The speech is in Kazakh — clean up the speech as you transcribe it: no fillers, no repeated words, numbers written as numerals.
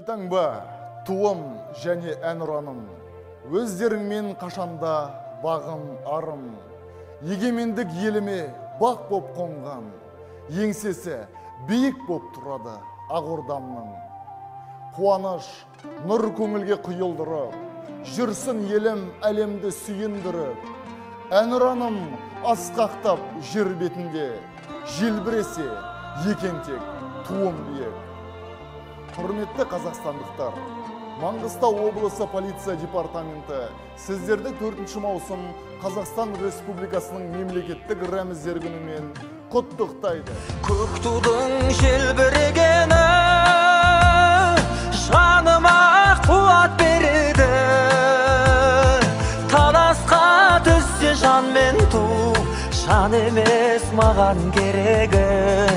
Білтің ба, туым және әнұраным, өздеріңмен қашанда бағым арым, егемендік еліме бақ боп қонған, еңсесі биік боп тұрады Ақордамның. Қуаныш, нұр көңілге құйылдырып, жүрсін елім әлемді сүйіндіріп, әнұраным асқақтап жер бетінде, желбіресе екен тек туым биік. Құрметті қазақстандықтар, Маңғыстау облысы полиция департаменті сіздерді 4 маусым Қазақстан Республикасының мемлекеттік рәміздер күнімен құттықтайды. Көк тудың желбірегені жаныма қуат береді. Таласқа түссе жан мен ту, жан емес маған керегі.